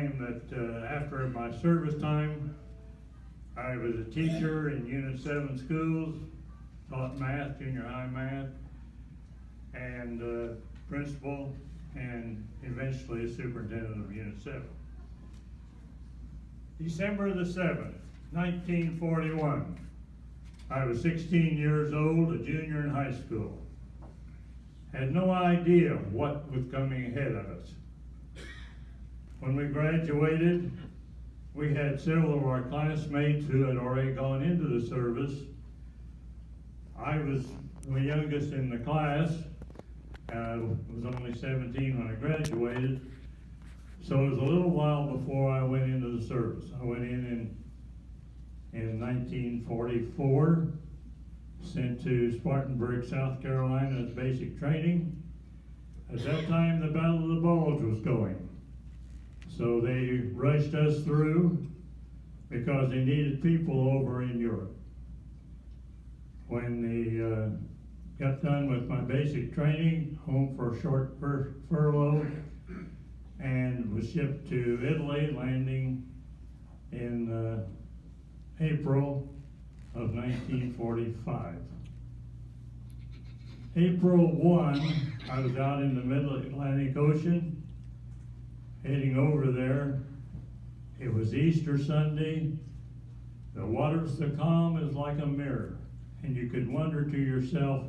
time that after my service time, I was a teacher in Unit 7 schools, taught math, junior high math, and principal, and eventually a superintendent of Unit 7. December the 7th, 1941. I was 16 years old, a junior in high school. Had no idea what was coming ahead of us. When we graduated, we had several of our classmates who had already gone into the service. I was the youngest in the class. Was only 17 when I graduated. So it was a little while before I went into the service. I went in 1944, sent to Spartanburg, South Carolina as basic training. At that time, the Battle of the Bulge was going. So they rushed us through because they needed people over in Europe. When they got done with my basic training, home for a short furlough, and was shipped to Italy, landing in April of 1945. April 1, I was out in the middle Atlantic Ocean, heading over there. It was Easter Sunday. The waters so calm as like a mirror. And you could wonder to yourself,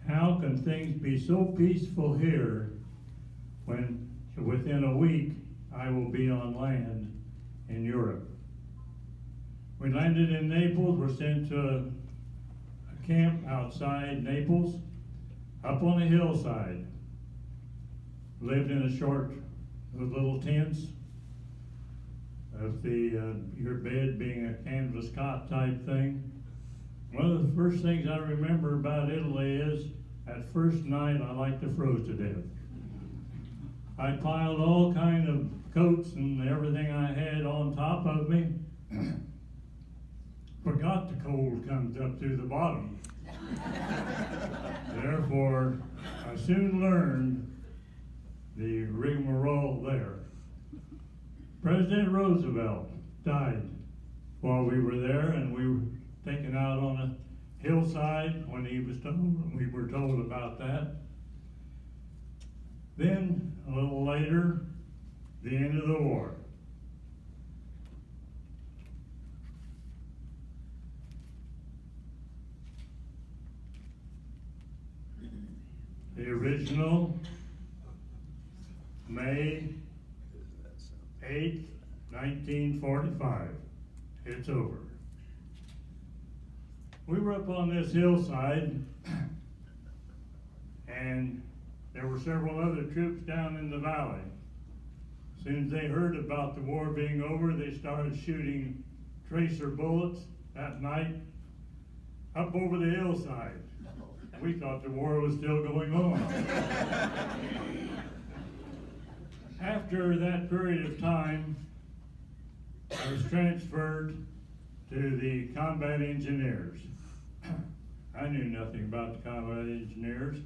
how can things be so peaceful here when within a week I will be on land in Europe? We landed in Naples, were sent to a camp outside Naples, up on a hillside. Lived in a short with little tents, of your bed being a canvas cot type thing. One of the first things I remember about Italy is that first night I like to froze to death. I piled all kind of coats and everything I had on top of me. Forgot the cold comes up through the bottom. Therefore, I soon learned the rigmarole there. President Roosevelt died while we were there, and we were taken out on a hillside when he was told, we were told about that. Then, a little later, the end of the war. The original May 8th, 1945. It's over. We were up on this hillside, and there were several other troops down in the valley. As soon as they heard about the war being over, they started shooting tracer bullets that night up over the hillside. We thought the war was still going on. After that period of time, I was transferred to the combat engineers. I knew nothing about the combat engineers,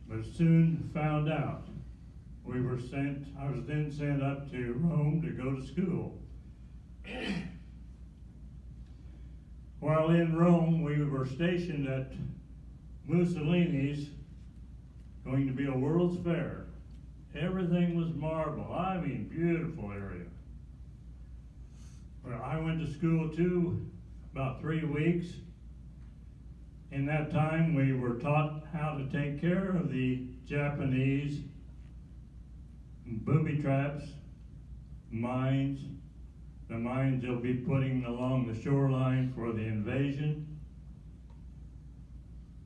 but soon found out. I was then sent up to Rome to go to school. While in Rome, we were stationed at Mussolini's, going to be a World's Fair. Everything was marble. I mean, beautiful area. Well, I went to school too, about 3 weeks. In that time, we were taught how to take care of the Japanese booby traps, mines, the mines they'll be putting along the shoreline for the invasion,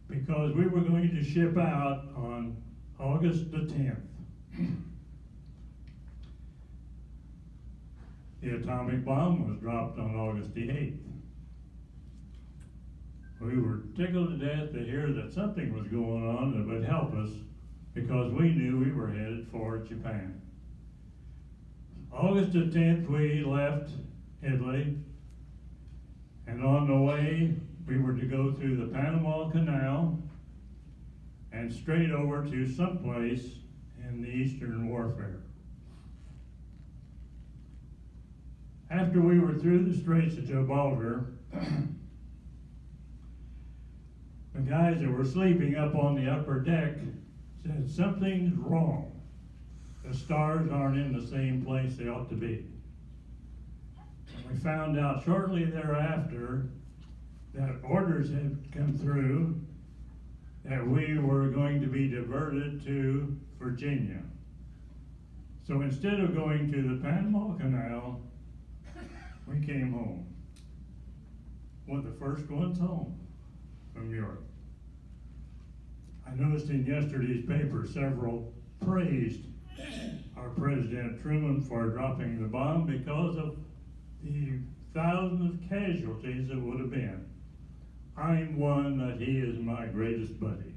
because we were going to ship out on August the 10th. The atomic bomb was dropped on August the 8th. We were tickled to death to hear that something was going on that would help us, because we knew we were headed for Japan. August the 10th, we left Italy, and on the way, we were to go through the Panama Canal and straight over to someplace in the Eastern Warfare. After we were through the Straits of Gibraltar, the guys that were sleeping up on the upper deck said, something's wrong. The stars aren't in the same place they ought to be. And we found out shortly thereafter that orders had come through that we were going to be diverted to Virginia. So instead of going to the Panama Canal, we came home. One of the first ones home from Europe. I noticed in yesterday's paper several praised our President Truman for dropping the bomb because of the thousands of casualties it would have been. I'm one that he is my greatest buddy.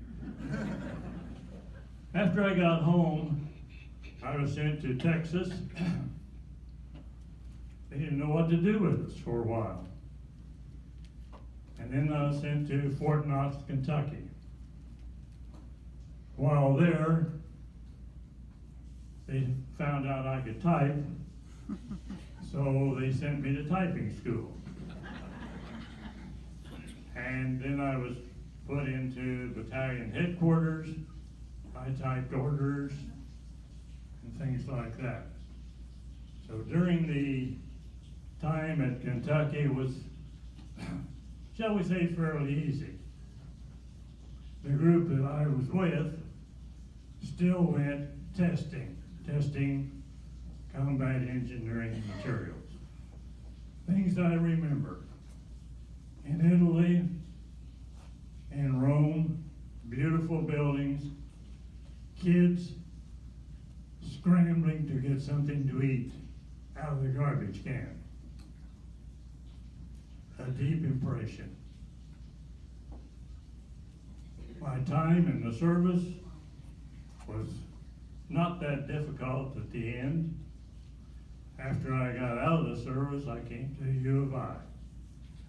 After I got home, I was sent to Texas. They didn't know what to do with us for a while. And then I was sent to Fort Knox, Kentucky. While there, they found out I could type, so they sent me to typing school. And then I was put into battalion headquarters. I typed orders and things like that. So during the time at Kentucky was, shall we say, fairly easy. The group that I was with still went testing combat engineering materials. Things I remember. In Italy, in Rome, beautiful buildings, kids scrambling to get something to eat out of the garbage can. A deep impression. My time in the service was not that difficult at the end. After I got out of the service, I came to U of I.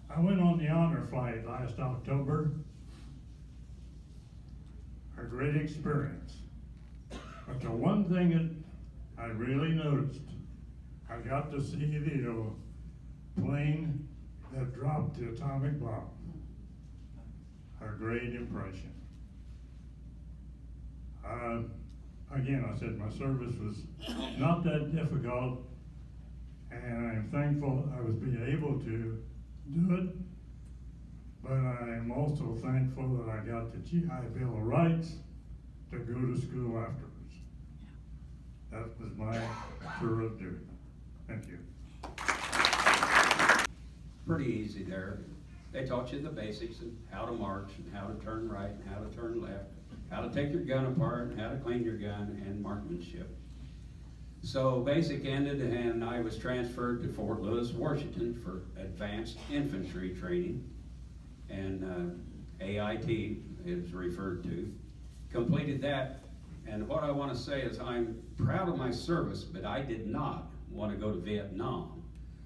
I went on the honor flight last October. A great experience. But the one thing that I really noticed, I got to see the plane that dropped the atomic bomb. A great impression. Again, I said my service was not that difficult, and I'm thankful I was being able to do it, but I'm also thankful that I got the GI Bill of Rights to go to school afterwards. That was my tour of duty. Thank you. Pretty easy there. They taught you the basics of how to march and how to turn right and how to turn left, how to take your gun apart and how to clean your gun and marksmanship. So basic ended and I was transferred to Fort Lewis, Washington for advanced infantry training, and AIT is referred to. Completed that, and what I want to say is I'm proud of my service, but I did not want to go to Vietnam.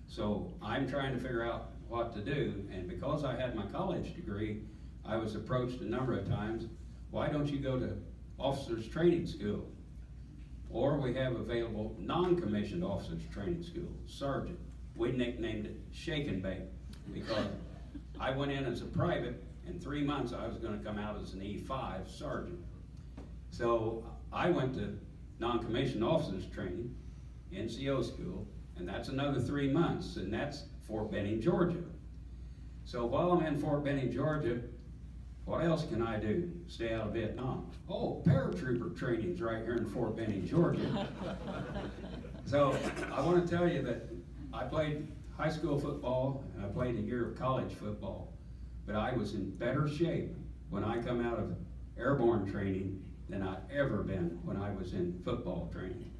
So I'm trying to figure out what to do, and because I had my college degree, I was approached a number of times, why don't you go to officers training school? Or we have available non-commissioned officers training school, sergeant. We nicknamed it Shake and Bake because I went in as a private. In 3 months I was going to come out as an E5 sergeant. So I went to non-commissioned officers training, NCO school, and that's another 3 months, and that's Fort Benning, Georgia. So while I'm in Fort Benning, Georgia, what else can I do? Stay out of Vietnam. Oh, paratrooper training's right here in Fort Benning, Georgia. So I want to tell you that I played high school football and I played a year of college football, but I was in better shape when I come out of airborne training than I'd ever been when I was in football training.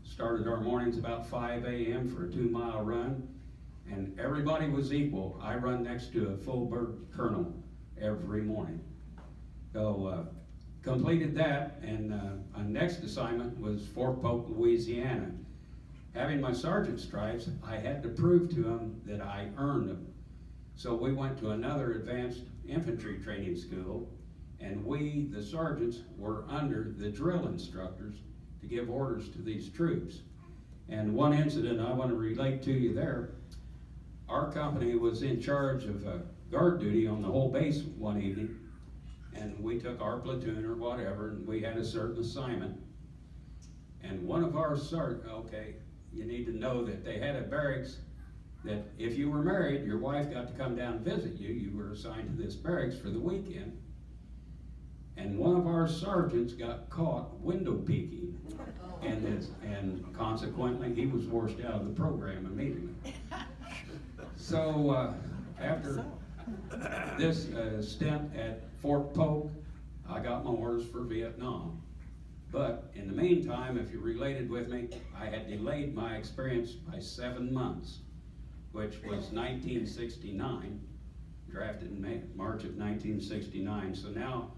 Started our mornings about 5 a.m. for a 2-mile run, and everybody was equal. I run next to a full bird colonel every morning. So completed that, and my next assignment was Fort Polk, Louisiana. Having my sergeant stripes, I had to prove to them that I earned them. So we went to another advanced infantry training school, and we, the sergeants, were under the drill instructors to give orders to these troops. And one incident I want to relate to you there, our company was in charge of guard duty on the whole base one evening, and we took our platoon or whatever, and we had a certain assignment. And one of our okay, you need to know that they had a barracks that if you were married, your wife got to come down and visit you. You were assigned to this barracks for the weekend. And one of our sergeants got caught window peeking, and consequently he was forced out of the program immediately. So after this stint at Fort Polk, I got my orders for Vietnam. But in the meantime, if you're related with me, I had delayed my experience by 7 months, which was 1969, drafted in March of 1969. So now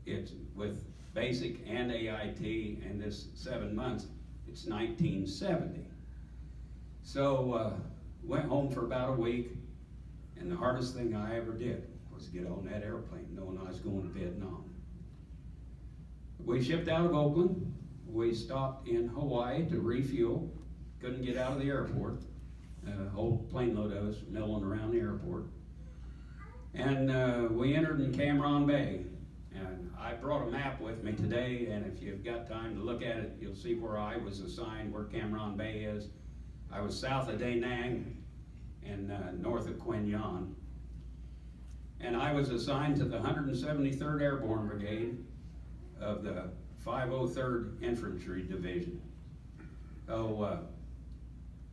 it's with basic and AIT and this 7 months, it's 1970. So went home for about a week, and the hardest thing I ever did was get on that airplane knowing I was going to Vietnam. We shipped out of Oakland. We stopped in Hawaii to refuel. Couldn't get out of the airport. A whole plane load of us milling around the airport. And we entered in Cam Bay. And I brought a map with me today, and if you've got time to look at it, you'll see where I was assigned, where Cam Bay is. I was south of Da Nang and north of Quien Yan. And I was assigned to the 173rd Airborne Brigade of the 503rd Infantry Division. So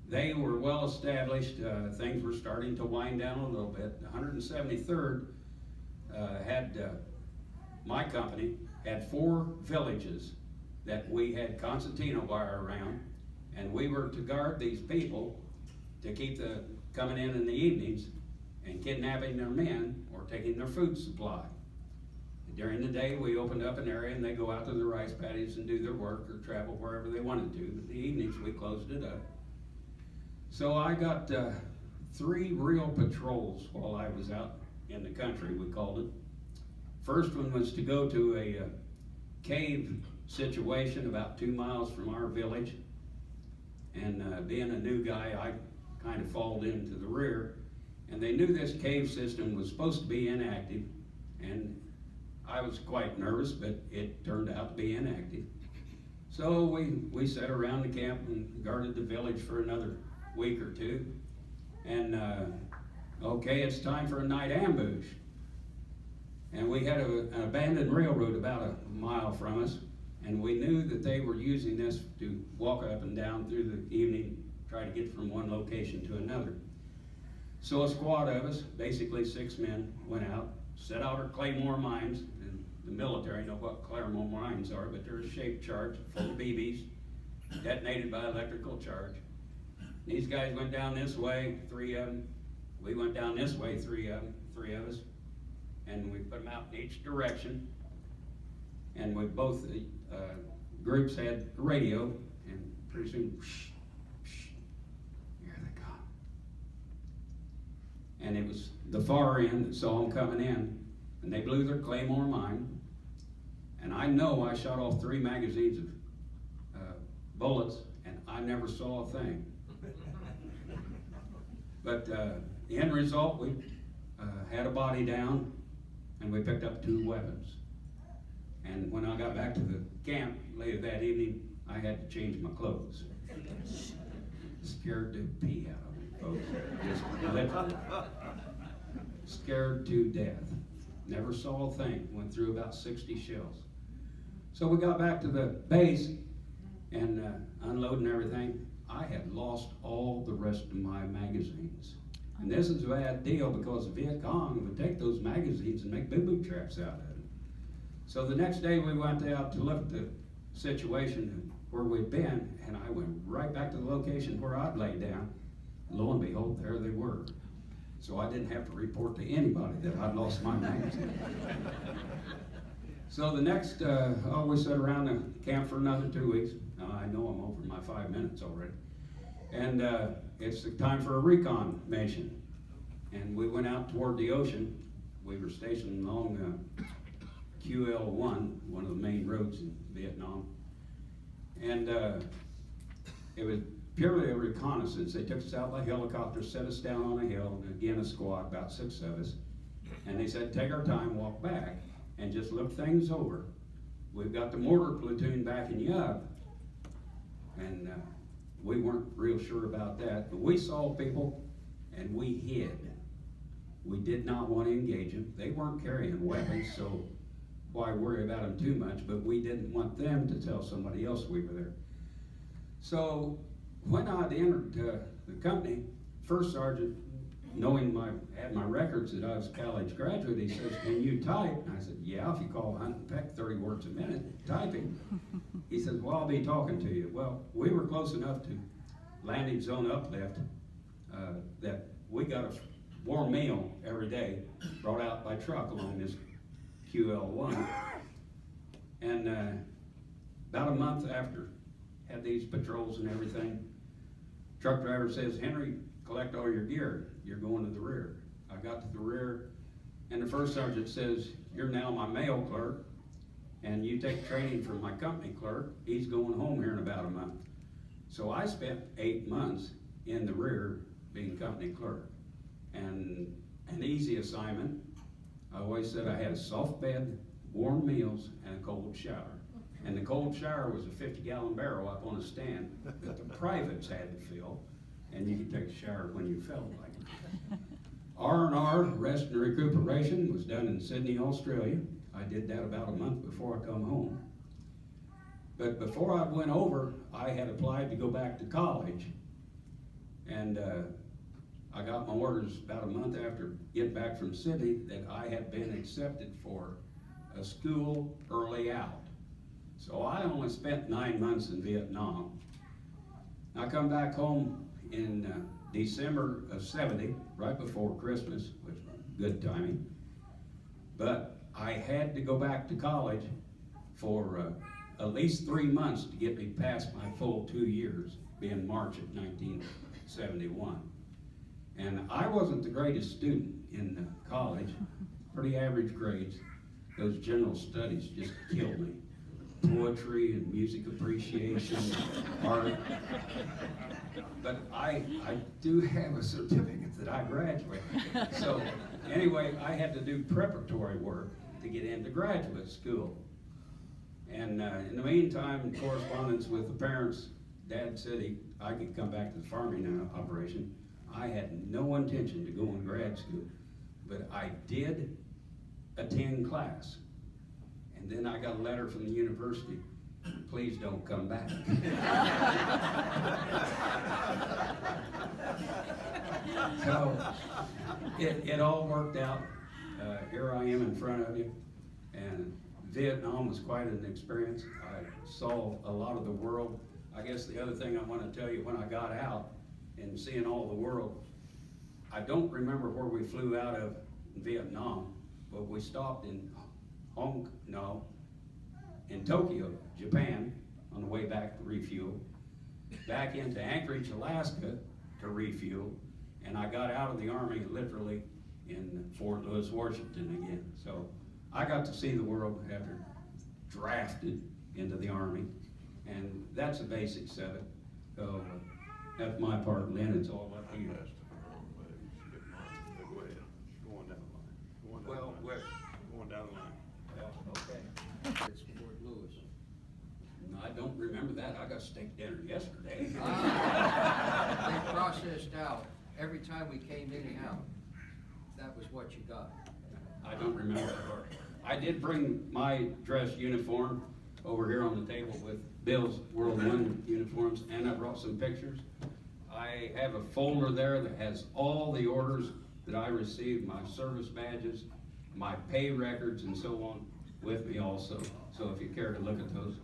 they were well established. Things were starting to wind down a little bit. The 173rd had, my company had 4 villages that we had concertina wire around, and we were to guard these people to keep the coming in the evenings and kidnapping their men or taking their food supply. During the day, we opened up an area and they go out to the rice paddies and do their work or travel wherever they wanted to. But the evenings, we closed it up. So I got 3 real patrols while I was out in the country, we called it. First one was to go to a cave situation about 2 miles from our village. And being a new guy, I kind of falled into the rear. And they knew this cave system was supposed to be inactive. And I was quite nervous, but it turned out to be inactive. So we sat around the camp and guarded the village for another week or 2. And okay, it's time for a night ambush. And we had an abandoned railroad about a mile from us, and we knew that they were using this to walk up and down through the evening, try to get from one location to another. So a squad of us, basically 6 men, went out, set out our claymore mines. And the military know what claymore mines are, but they're a shaped charge full of BBs, detonated by electrical charge. These guys went down this way, 3 of them. We went down this way, 3 of them, 3 of us. And we put them out in each direction. And we both groups had a radio, and pretty soon, whoosh, whoosh, here they come. And it was the far end that saw them coming in, and they blew their claymore mine. And I know I shot off 3 magazines of bullets, and I never saw a thing. But the end result, we had a body down, and we picked up 2 weapons. And when I got back to the camp later that evening, I had to change my clothes. Scared to pee out of me, folks. Just literally. Scared to death. Never saw a thing. Went through about 60 shells. So we got back to the base and unloading everything. I had lost all the rest of my magazines. And this is a bad deal because the Viet Cong would take those magazines and make boo-boo traps out of them. So the next day we went out to look at the situation where we'd been, and I went right back to the location where I'd laid down. Lo and behold, there they were. So I didn't have to report to anybody that I'd lost my magazine. So the next, we sat around the camp for another 2 weeks. I know I'm over my 5 minutes already. And it's the time for a recon mission. And we went out toward the ocean. We were stationed along QL1, one of the main roads in Vietnam. And It was purely a reconnaissance. They took us out by helicopter, set us down on a hill, and again a squad, about 6 of us. And they said, take our time, walk back, and just look things over. We've got the mortar platoon backing you up. And we weren't real sure about that. But we saw people, and we hid. We did not want to engage them. They weren't carrying weapons, so why worry about them too much? But we didn't want them to tell somebody else we were there. So when I'd entered the company, first sergeant, knowing had my records that I was a college graduate, he says, can you type? And I said, yeah, if you call Hunt and Peck 30 words a minute, typing. He says, well, I'll be talking to you. Well, we were close enough to landing zone uplift that we got a warm meal every day brought out by truck along this QL1. And about a month after, had these patrols and everything, truck driver says, Henry, collect all your gear. You're going to the rear. I got to the rear, and the first sergeant says, you're now my mail clerk, and you take training from my company clerk. He's going home here in about a month. So I spent 8 months in the rear being company clerk. And an easy assignment. I always said I had a soft bed, warm meals, and a cold shower. And the cold shower was a 50-gallon barrel up on a stand that the privates had to fill, and you could take a shower when you felt like it. R&R, rest and recuperation, was done in Sydney, Australia. I did that about a month before I come home. But before I went over, I had applied to go back to college, and I got my orders about a month after getting back from Sydney that I had been accepted for a school early out. So I only spent 9 months in Vietnam. I come back home in December of '70, right before Christmas, which was good timing. But I had to go back to college for at least 3 months to get me past my full 2 years, being March of 1971. And I wasn't the greatest student in college, pretty average grades. Those general studies just killed me. Poetry and music appreciation, art. But I do have a certificate that I graduated. So anyway, I had to do preparatory work to get into graduate school. And in the meantime, in correspondence with the parents, Dad said I could come back to the farming operation. I had no intention to go in grad school, but I did attend class. And then I got a letter from the university, please don't come back. So it all worked out. Here I am in front of you, and Vietnam was quite an experience. I saw a lot of the world. I guess the other thing I want to tell you, when I got out and seeing all the world, I don't remember where we flew out of in Vietnam, but we stopped in in Tokyo, Japan, on the way back to refuel, back into Anchorage, Alaska to refuel, and I got out of the Army literally in Fort Lewis, Washington again. So I got to see the world after drafted into the Army, and that's the basics of it. So that's my part, Lynn. It's all up to you. Go ahead. Going down the line. Well, Going down the line. okay. It's Fort Lewis. No, I don't remember that. I got steak dinner yesterday. They processed out every time we came in and out. That was what you got. I don't remember that part. I did bring my dress uniform over here on the table with Bill's World One uniforms, and I brought some pictures. I have a folder there that has all the orders that I received, my service badges, my pay records, and so on with me also. So if you care to look at those.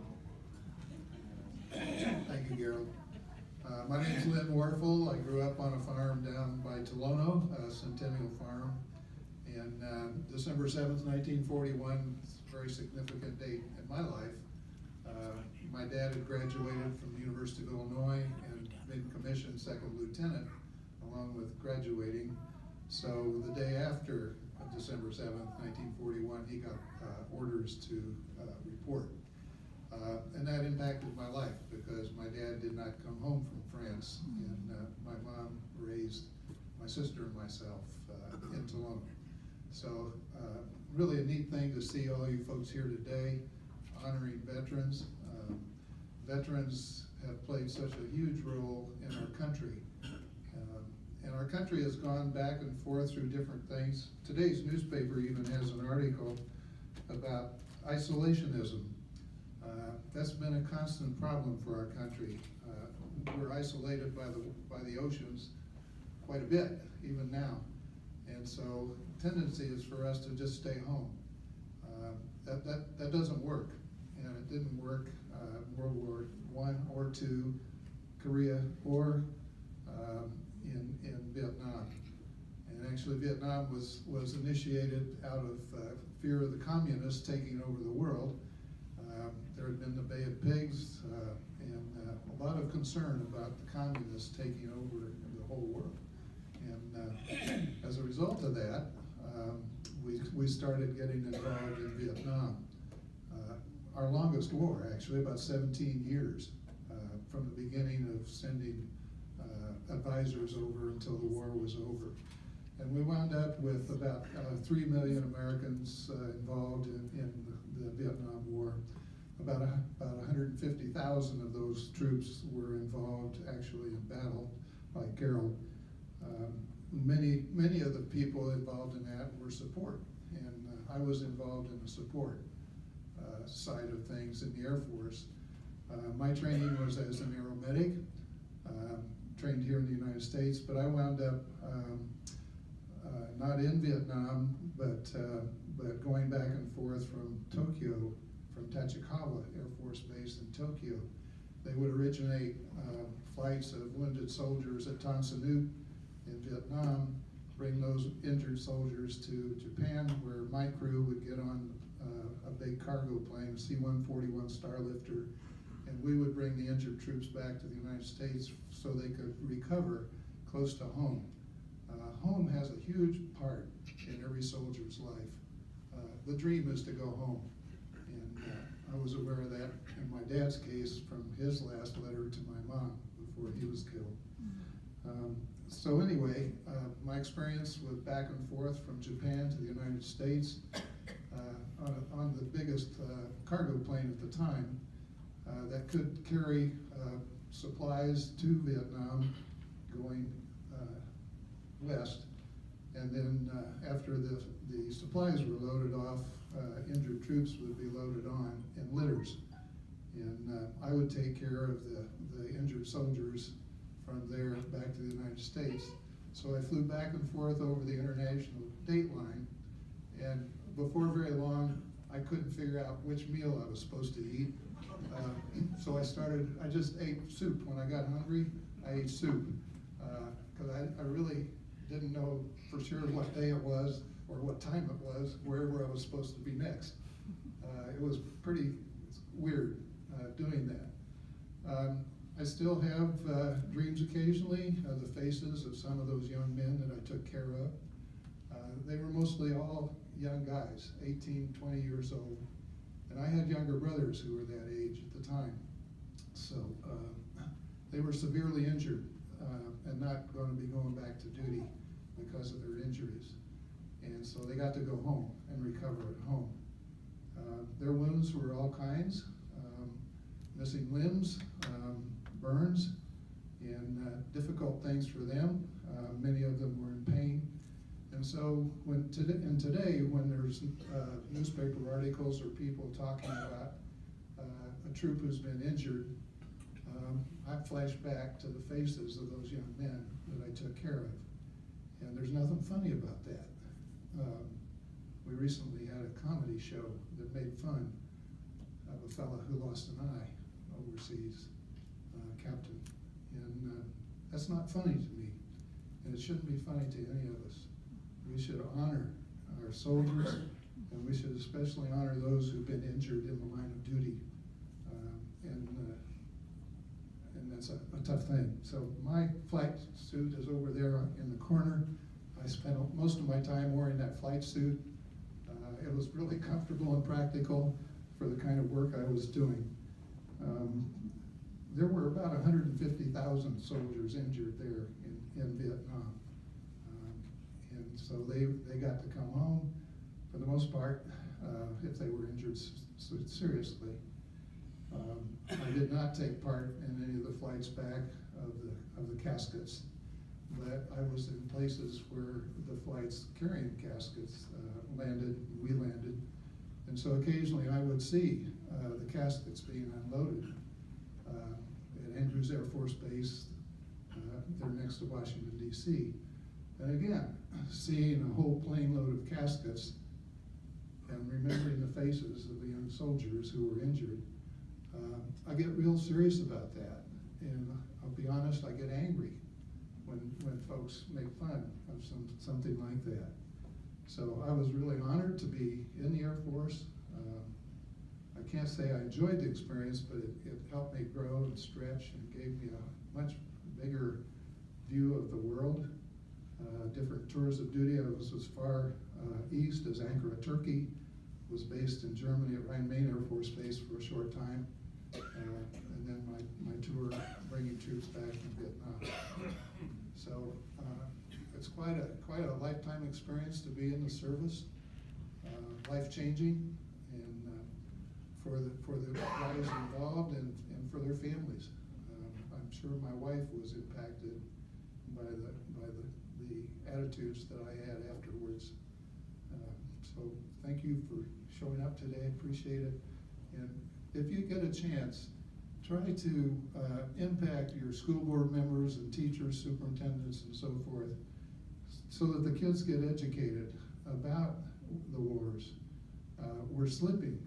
Thank you, Gerald. My name is Lynn Warfel. I grew up on a farm down by Tolono, Centennial Farm. And December 7th, 1941, it's a very significant date in my life. My dad had graduated from the University of Illinois and been commissioned second lieutenant along with graduating. So the day after December 7th, 1941, he got orders to report. And that impacted my life because my dad did not come home from France, and my mom raised my sister and myself in Tolono. So really a neat thing to see all you folks here today honoring veterans. Veterans have played such a huge role in our country. And our country has gone back and forth through different things. Today's newspaper even has an article about isolationism. That's been a constant problem for our country. We're isolated by the oceans quite a bit, even now. And so tendency is for us to just stay home. That doesn't work. And it didn't work World War I or II, Korea, or in Vietnam. And actually Vietnam was initiated out of fear of the communists taking over the world. There had been the Bay of Pigs and a lot of concern about the communists taking over the whole world. And as a result of that, we started getting involved in Vietnam. Our longest war, actually, about 17 years, from the beginning of sending advisors over until the war was over. And we wound up with about 3 million Americans involved in the Vietnam War. About 150,000 of those troops were involved actually in battle, like Carroll. Many of the people involved in that were support, and I was involved in the support side of things in the Air Force. My training was as an aeromedic, trained here in the United States, but I wound up not in Vietnam, but going back and forth from Tokyo, from Tachikawa Air Force Base in Tokyo. They would originate flights of wounded soldiers at Tan Son Nhut in Vietnam, bring those injured soldiers to Japan, where my crew would get on a big cargo plane, a C-141 Starlifter, and we would bring the injured troops back to the United States so they could recover close to home. Home has a huge part in every soldier's life. The dream is to go home, and I was aware of that in my dad's case from his last letter to my mom before he was killed. So anyway, my experience with back and forth from Japan to the United States on the biggest cargo plane at the time that could carry supplies to Vietnam going west, and then after the supplies were loaded off, injured troops would be loaded on in litters, and I would take care of the injured soldiers from there back to the United States. So I flew back and forth over the international date line, and before very long, I couldn't figure out which meal I was supposed to eat. So I just ate soup. When I got hungry, I ate soup, because I really didn't know for sure what day it was or what time it was, wherever I was supposed to be next. It was pretty weird doing that. I still have dreams occasionally of the faces of some of those young men that I took care of. They were mostly all young guys, 18, 20 years old. And I had younger brothers who were that age at the time. So they were severely injured and not going to be going back to duty because of their injuries. And so they got to go home and recover at home. Their wounds were all kinds, missing limbs, burns, and difficult things for them. Many of them were in pain. And so today, when there's newspaper articles or people talking about a troop who's been injured, I flash back to the faces of those young men that I took care of. And there's nothing funny about that. We recently had a comedy show that made fun of a fellow who lost an eye overseas, captain. And that's not funny to me. And it shouldn't be funny to any of us. We should honor our soldiers, and we should especially honor those who've been injured in the line of duty. And that's a tough thing. So my flight suit is over there in the corner. I spent most of my time wearing that flight suit. It was really comfortable and practical for the kind of work I was doing. there were about 150,000 soldiers injured there in Vietnam. And so they got to come home for the most part, if they were injured seriously. I did not take part in any of the flights back of the caskets, but I was in places where the flights carrying caskets landed, we landed. And so occasionally I would see the caskets being unloaded at Andrews Air Force Base. They're next to Washington, D.C. And again, seeing a whole plane load of caskets and remembering the faces of the young soldiers who were injured, I get real serious about that. And I'll be honest, I get angry when folks make fun of something like that. So I was really honored to be in the Air Force. I can't say I enjoyed the experience, but it helped me grow and stretch and gave me a much bigger view of the world. Different tours of duty. I was as far east as Ankara, Turkey. Was based in Germany at Rhein-Main Air Force Base for a short time. And then my tour bringing troops back from Vietnam. So it's quite a lifetime experience to be in the service, life-changing, and for the guys involved and for their families. I'm sure my wife was impacted by the attitudes that I had afterwards. So thank you for showing up today. Appreciate it. And if you get a chance, try to impact your school board members and teachers, superintendents, and so forth, so that the kids get educated about the wars. We're slipping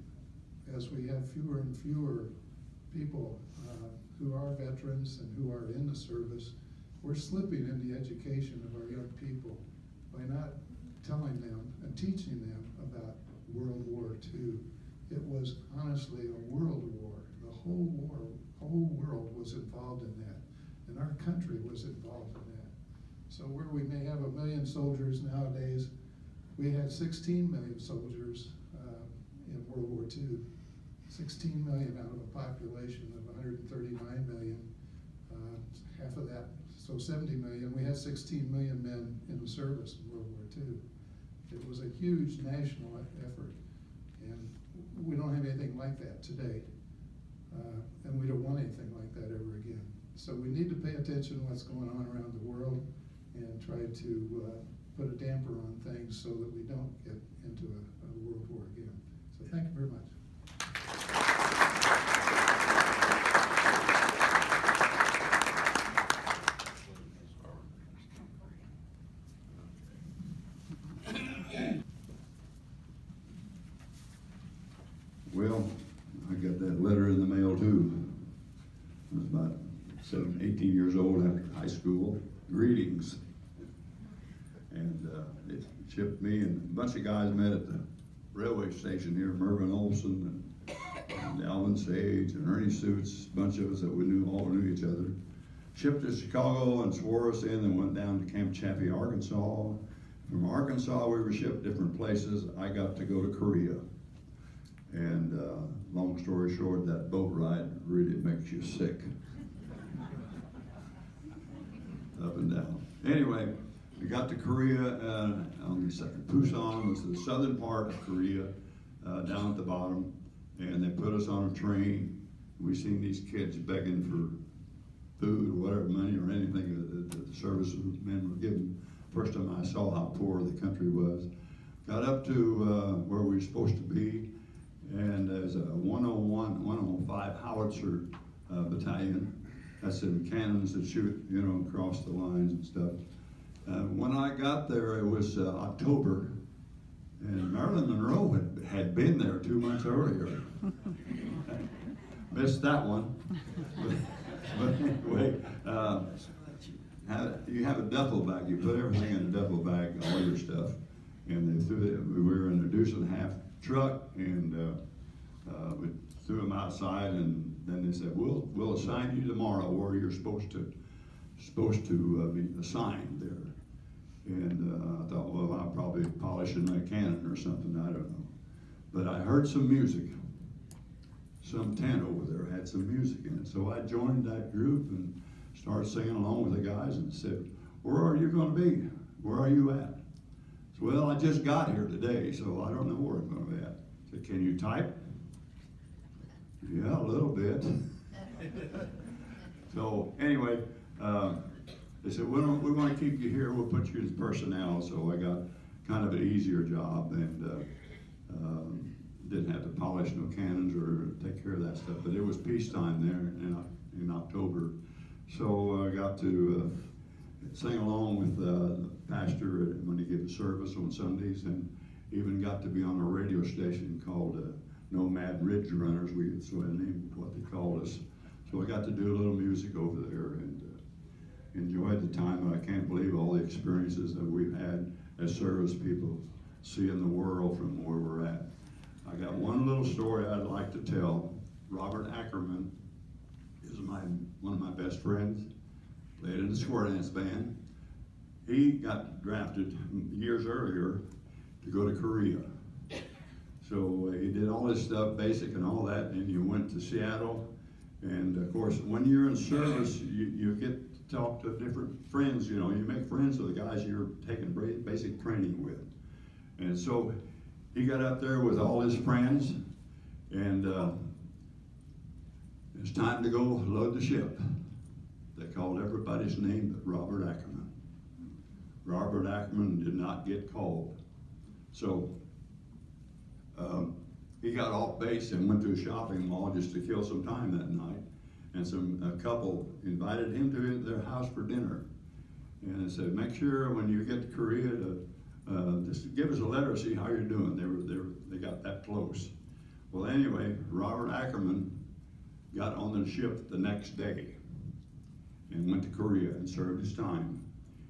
as we have fewer and fewer people who are veterans and who are in the service. We're slipping in the education of our young people by not telling them and teaching them about World War II. It was honestly a world war. The whole world was involved in that, and our country was involved in that. So where we may have 1 million soldiers nowadays, we had 16 million soldiers in World War II. 16 million out of a population of 139 million. Half of that, so 70 million. We had 16 million men in the service in World War II. It was a huge national effort, and we don't have anything like that today, and we don't want anything like that ever again. So we need to pay attention to what's going on around the world and try to put a damper on things so that we don't get into a world war again. So thank you very much. Well, I got that letter in the mail too. I was about 18 years old after high school. Greetings. And it shipped me and a bunch of guys met at the railway station here, Mervyn Olson and Alvin Sage and Ernie Suits, a bunch of us that we all knew each other. Shipped to Chicago and swore us in and went down to Camp Chaffee, Arkansas. From Arkansas, we were shipped different places. I got to go to Korea. And long story short, that boat ride really makes you sick. Up and down. Anyway, we got to Korea on the second. Busan was the southern part of Korea, down at the bottom. And they put us on a train. We seen these kids begging for food or whatever, money or anything that the servicemen were given. First time I saw how poor the country was. Got up to where we were supposed to be. And there's a 101, 105 howitzer battalion. That's in cannons that shoot, across the lines and stuff. When I got there, it was October, and Marilyn Monroe had been there 2 months earlier. Missed that one. But anyway, you have a duffel bag. You put everything in a duffel bag, all your stuff. And they threw it. We were in a deuce and a half truck, and we threw them outside, and then they said, "We'll assign you tomorrow where you're supposed to be assigned there." And I thought, well, I'm probably polishing my cannon or something. I don't know, but I heard some music, some tent over there, had some music in it. So I joined that group and started singing along with the guys and said, where are you gonna be? Where are you at? So, well, I just got here today, so I don't know where I'm gonna be at. I said, can you type? Yeah, a little bit. So anyway, they said, we want to keep you here, we'll put you as personnel. So I got kind of an easier job and didn't have to polish no cannons or take care of that stuff. But it was peacetime there in October. So I got to sing along with the pastor when he gave the service on Sundays, and even got to be on a radio station called Nomad Ridge Runners. So I named what they called us. So I got to do a little music over there and enjoyed the time. I can't believe all the experiences that we've had as service people, seeing the world from where we're at. I got one little story I'd like to tell. Robert Ackerman is one of my best friends, played in the square dance band. He got drafted years earlier to go to Korea. So he did all this stuff, basic and all that, and you went to Seattle. And of course, when you're in service, you get to talk to different friends, you know, you make friends with the guys you're taking basic training with. And so he got up there with all his friends, and it's time to go load the ship. They called everybody's name but Robert Ackerman. Robert Ackerman did not get called. So he got off base and went to a shopping mall just to kill some time that night. And a couple invited him to their house for dinner. And they said, make sure when you get to Korea to just give us a letter, see how you're doing. They got that close. Well, anyway, Robert Ackerman got on the ship the next day and went to Korea and served his time.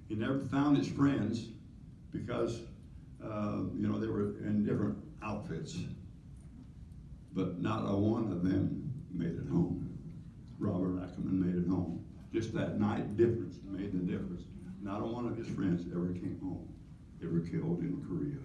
He never found his friends because, you know, they were in different outfits, but not a one of them made it home. Robert Ackerman made it home. Just that night difference made the difference. Not a one of his friends ever came home. They were killed in Korea.